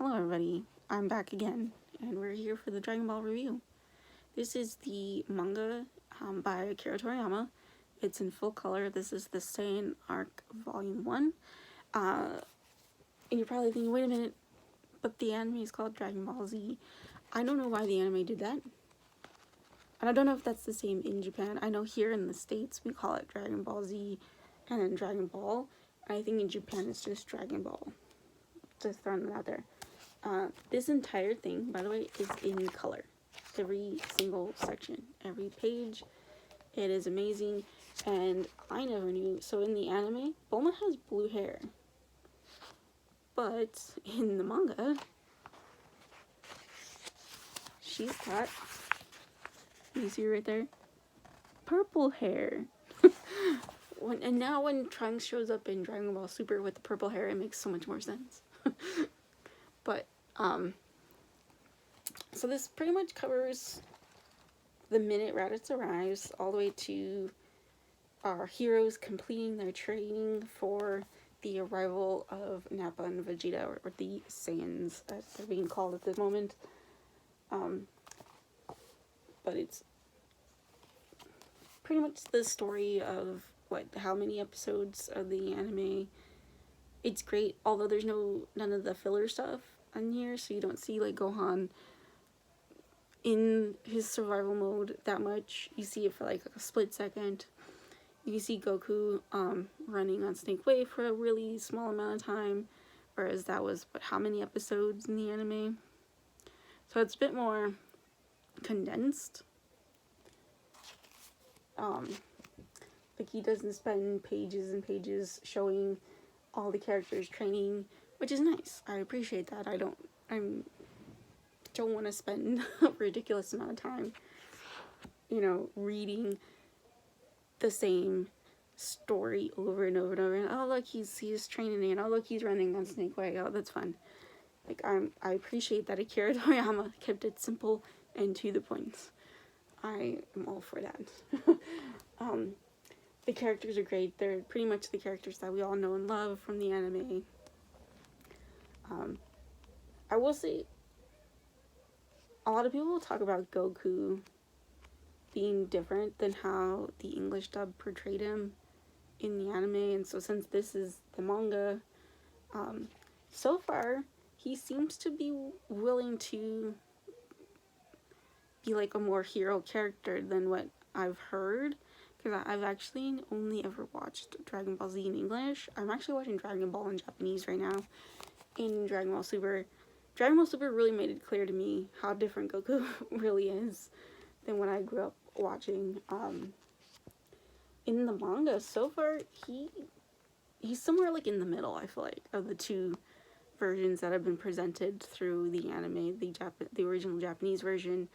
Hello everybody, I'm back again, and we're here for the Dragon Ball review. This is the manga by Akira Toriyama. It's in full color. This is the Saiyan Arc Volume 1. And you're probably thinking, wait a minute, but the anime is called Dragon Ball Z. I don't know why the anime did that. And I don't know if that's the same in Japan. I know here in the States we call it Dragon Ball Z and then Dragon Ball. I think in Japan it's just Dragon Ball. Just throwing that out there. This entire thing, by the way, is in color. Every single section, every page. It is amazing. And I never knew. So in the anime, Bulma has blue hair. But in the manga, she's got, you see right there, purple hair. And now when Trunks shows up in Dragon Ball Super with the purple hair, it makes so much more sense. But so this pretty much covers the minute Raditz arrives all the way to our heroes completing their training for the arrival of Nappa and Vegeta, or the Saiyans as they're being called at the moment. But it's pretty much the story of how many episodes of the anime. It's great, although there's none of the filler stuff on here, so you don't see like Gohan in his survival mode that much. You see it for like a split second. You see Goku running on Snake Way for a really small amount of time, whereas that was how many episodes in the anime. So it's a bit more condensed. Like he doesn't spend pages and pages showing all the characters training, which is nice. I appreciate that. I don't want to spend a ridiculous amount of time, reading the same story over and over and over. And oh look, he's training, and oh look, he's running on Snake Way. Oh, that's fun. Like I appreciate that Akira Toriyama kept it simple and to the point. I am all for that. The characters are great. They're pretty much the characters that we all know and love from the anime. I will say, a lot of people will talk about Goku being different than how the English dub portrayed him in the anime, and so since this is the manga, so far he seems to be willing to be like a more hero character than what I've heard, because I've actually only ever watched Dragon Ball Z in English. I'm actually watching Dragon Ball in Japanese right now. In Dragon Ball Super really made it clear to me how different Goku really is than when I grew up watching. In the manga, so far, he's somewhere like in the middle, I feel like, of the two versions that have been presented through the anime, the original Japanese version,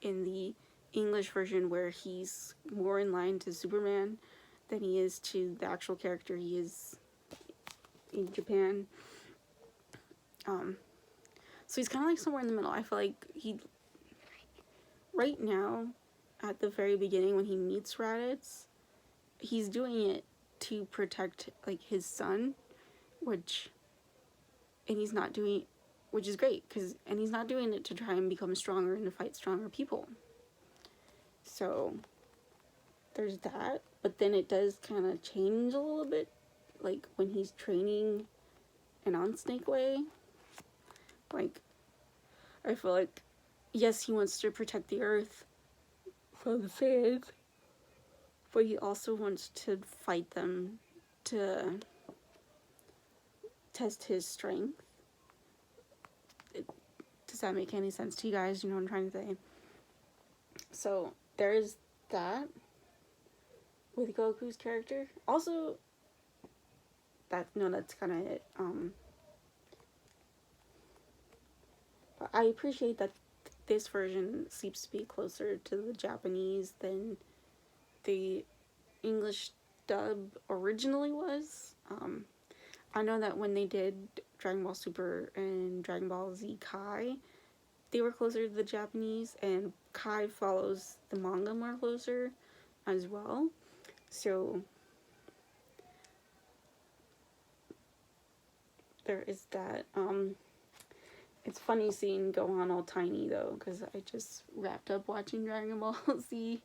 in the English version, where he's more in line to Superman than he is to the actual character he is in Japan. So he's kind of like somewhere in the middle. I feel like right now, at the very beginning when he meets Raditz, he's doing it to protect like his son, which is great, and he's not doing it to try and become stronger and to fight stronger people. So there's that, but then it does kind of change a little bit, like when he's training and on Snake Way. Like, I feel like, yes, he wants to protect the Earth from the Saiyans, but he also wants to fight them to test his strength. Does that make any sense to you guys? You know what I'm trying to say? So there is that with Goku's character. Also, that's kind of it. But I appreciate that this version seems to be closer to the Japanese than the English dub originally was. I know that when they did Dragon Ball Super and Dragon Ball Z Kai, they were closer to the Japanese, and Kai follows the manga more closer as well. So there is that. It's funny seeing Gohan all tiny though, because I just wrapped up watching Dragon Ball Z,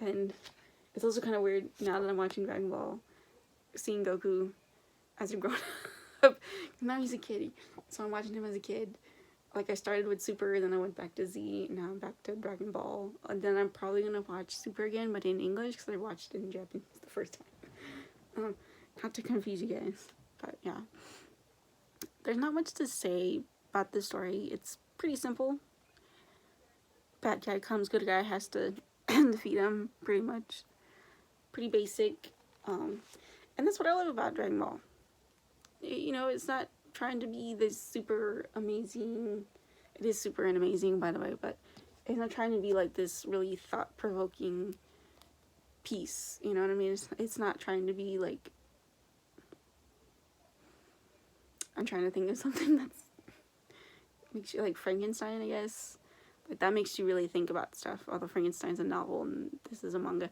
and it's also kind of weird now that I'm watching Dragon Ball, seeing Goku as a grown up. Now he's a kid, so I'm watching him as a kid. Like, I started with Super, then I went back to Z, now I'm back to Dragon Ball, and then I'm probably gonna watch Super again, but in English, because I watched it in Japanese the first time. Not to confuse you guys, but yeah. There's not much to say about this story. It's pretty simple. Bad guy comes, good guy has to defeat him, pretty much. Pretty basic. And that's what I love about Dragon Ball. You know, it's not trying to be this super amazing. It is super and amazing, by the way, but it's not trying to be like this really thought-provoking piece. You know what I mean? It's not trying to be like. I'm trying to think of something that's makes you like Frankenstein, I guess. Like, that makes you really think about stuff. Although Frankenstein's a novel and this is a manga.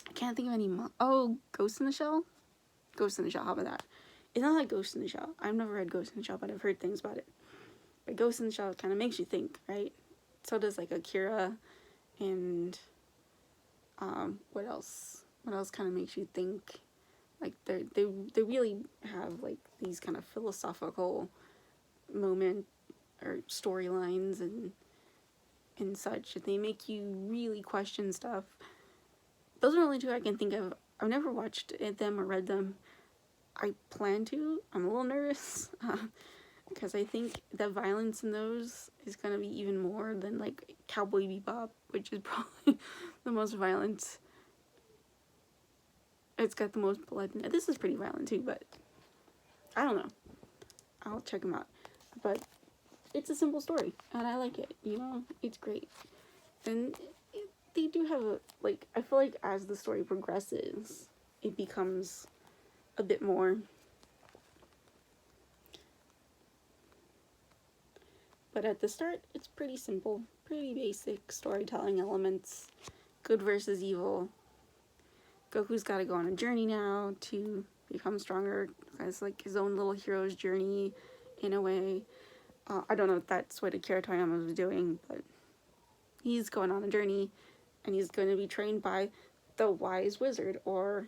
I can't think of any. Oh, Ghost in the Shell? Ghost in the Shell, how about that? It's not like Ghost in the Shell. I've never read Ghost in the Shell, but I've heard things about it. But Ghost in the Shell kind of makes you think, right? So does like Akira, and what else? What else kind of makes you think? Like, they really have like these kind of philosophical moment or storylines and such. They make you really question stuff. Those are the only two I can think of. I've never watched them or read them. I plan to. I'm a little nervous because I think the violence in those is gonna be even more than like Cowboy Bebop, which is probably the most violent. It's got the most blood in it. This is pretty violent too, but I don't know. I'll check them out. But it's a simple story, and I like it. You know, it's great. And they do have a, like, I feel like as the story progresses, it becomes a bit more. But at the start, it's pretty simple, pretty basic storytelling elements. Good versus evil. Goku's got to go on a journey now to become stronger. It's like his own little hero's journey, in a way. I don't know if that's what Akira Toriyama was doing, but he's going on a journey, and he's going to be trained by the Wise Wizard, or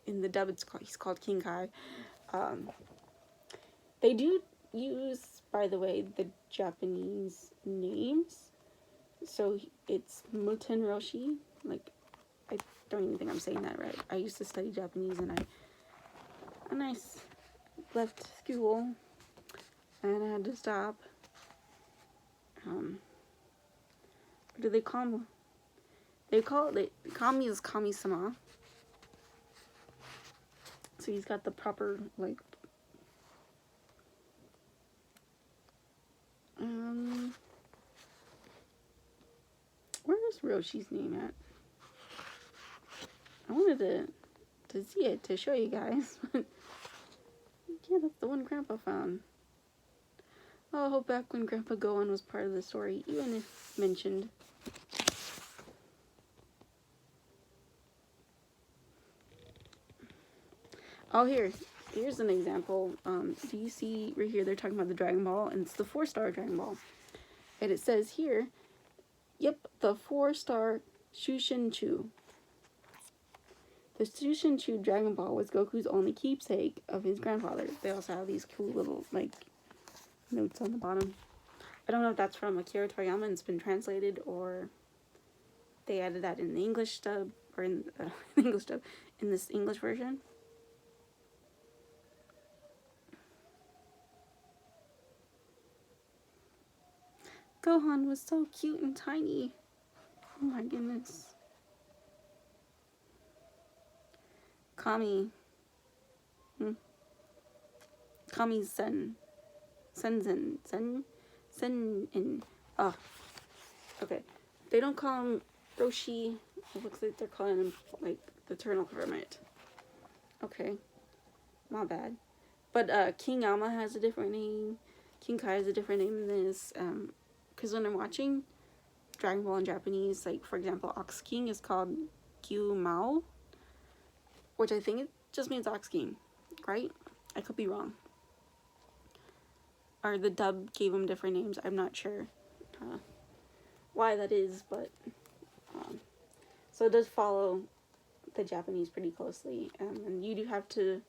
in the dub, he's called King Kai. They do use, by the way, the Japanese names. So it's Muten Roshi. Like, I don't even think I'm saying that right. I used to study Japanese, and I left school, and I had to stop. What do they call me? They call me as Kami-sama. So he's got the proper, like, where's Roshi's name at? I wanted to see it, to show you guys. Yeah, that's the one Grandpa found. Oh, I hope back when Grandpa Gohan was part of the story, even if mentioned. Oh, here's an example. Do you see right here, they're talking about the Dragon Ball, and it's the 4-star Dragon Ball. And it says here, yep, the 4-star Shushinchu. The Shushinchu Dragon Ball was Goku's only keepsake of his grandfather. They also have these cool little, like, notes on the bottom. I don't know if that's from Akira Toriyama and it's been translated, or they added that in the English dub, or in English dub, in this English version. Gohan was so cute and tiny. Oh my goodness. Kami. Kami's son. Senzen. Sen. Oh. Okay. They don't call him Roshi. It looks like they're calling him, like, the Eternal Hermit. Okay. My bad. But King Ama has a different name. King Kai has a different name than this. Because when I'm watching Dragon Ball in Japanese, like, for example, Ox King is called Gyu Mao, which I think it just means Ox King, right? I could be wrong. or the dub gave them different names. I'm not sure why that is, but so it does follow the Japanese pretty closely, and you do have to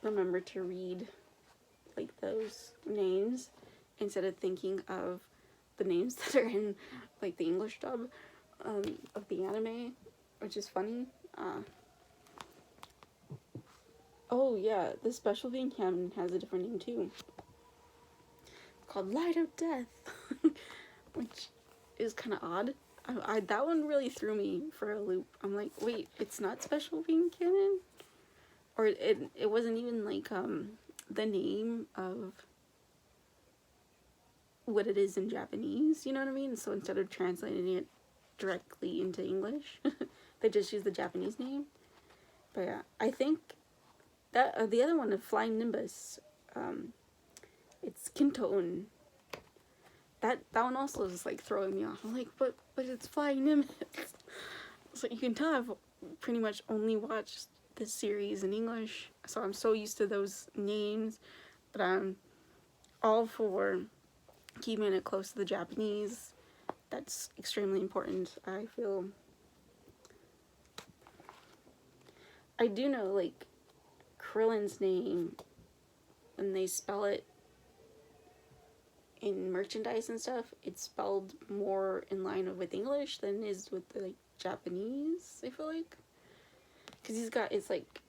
remember to read like those names instead of thinking of the names that are in like the English dub of the anime, which is funny. Oh yeah, the special being canon has a different name too. It's called Light of Death, which is kind of odd. That one really threw me for a loop. I'm like, wait, it's not special being canon? Or it wasn't even like the name of what it is in Japanese, you know what I mean? So instead of translating it directly into English, they just use the Japanese name. But yeah, I think that the other one, the Flying Nimbus, it's Kintoon. That one also is like throwing me off. I'm like, but it's Flying Nimbus. So you can tell I've pretty much only watched this series in English, so I'm so used to those names, but I'm all for keeping it close to the Japanese. That's extremely important, I feel. I do know, like, Krillin's name, when they spell it in merchandise and stuff, it's spelled more in line with English than it is with the like, Japanese, I feel like. Because he's got, it's like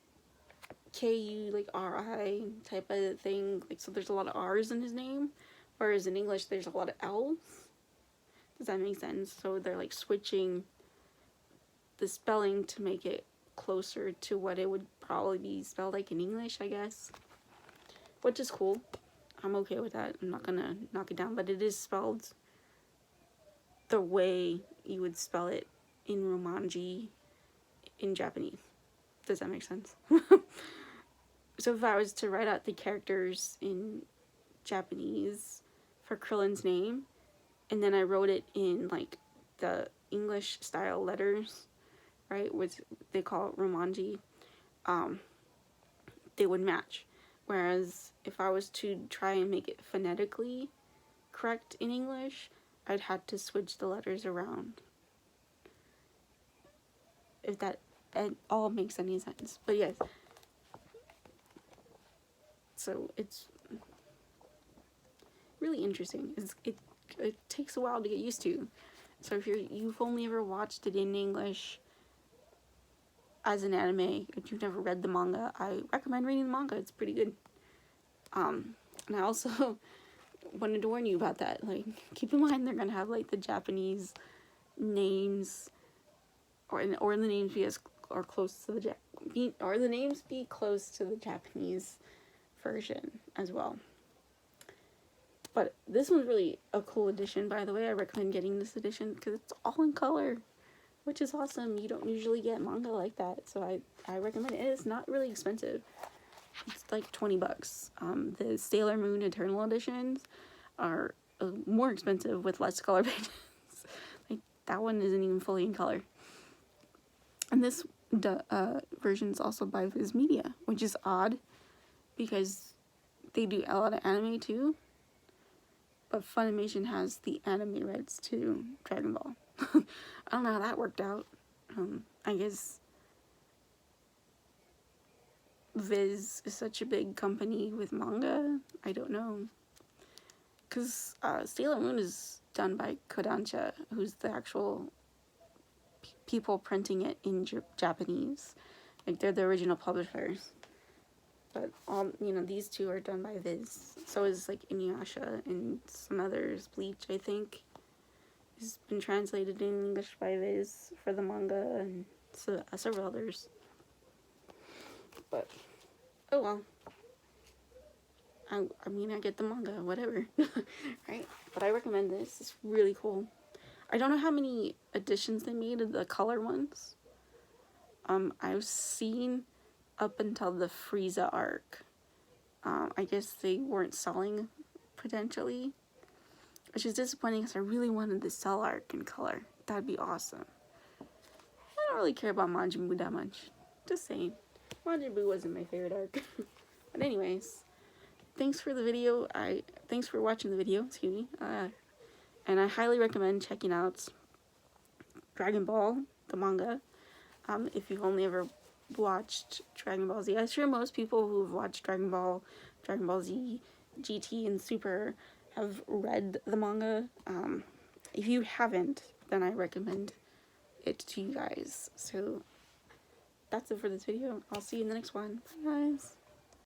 Ku, like R-I type of thing. Like, so there's a lot of R's in his name. Whereas in English, there's a lot of L's. Does that make sense? So they're like switching the spelling to make it closer to what it would probably be spelled like in English, I guess. Which is cool. I'm okay with that. I'm not gonna knock it down, but it is spelled the way you would spell it in Romanji in Japanese. Does that make sense? So if I was to write out the characters in Japanese for Krillin's name, and then I wrote it in like the English style letters, right, which they call Romanji, they would match. Whereas if I was to try and make it phonetically correct in English, I'd have to switch the letters around. If that all makes any sense. But yes. So it's really interesting. It takes a while to get used to. So if you've only ever watched it in English as an anime, if you've never read the manga, I recommend reading the manga. It's pretty good. And I also wanted to warn you about that. Like, keep in mind they're gonna have like the Japanese names, or the names be as or close to the the names be close to the Japanese version as well. But this one's really a cool edition, by the way. I recommend getting this edition because it's all in color, which is awesome. You don't usually get manga like that, so I recommend it. It's not really expensive. It's like $20. The Sailor Moon Eternal editions are more expensive with less color pages. Like, that one isn't even fully in color. And this version is also by Viz Media, which is odd because they do a lot of anime too. But Funimation has the anime rights to Dragon Ball. I don't know how that worked out. I guess Viz is such a big company with manga. I don't know. Because Sailor Moon is done by Kodansha, who's the actual people printing it in Japanese. Like, they're the original publishers. But these two are done by Viz. So is like Inuyasha and some others. Bleach, I think, has been translated in English by Viz for the manga, and several others. But oh well. I mean, I get the manga, whatever, right? But I recommend this. It's really cool. I don't know how many editions they made of the color ones. I've seen up until the Frieza arc. I guess they weren't selling, potentially. Which is disappointing because I really wanted the Cell arc in color. That'd be awesome. I don't really care about Majin Buu that much. Just saying. Majin Buu wasn't my favorite arc. But anyways, thanks for the video. Thanks for watching the video, excuse me. And I highly recommend checking out Dragon Ball, the manga. If you've only ever watched Dragon Ball Z. I'm sure most people who've watched Dragon Ball Z, GT, and Super have read the manga. If you haven't, then I recommend it to you guys. So that's it for this video. I'll see you in the next one. Bye, guys.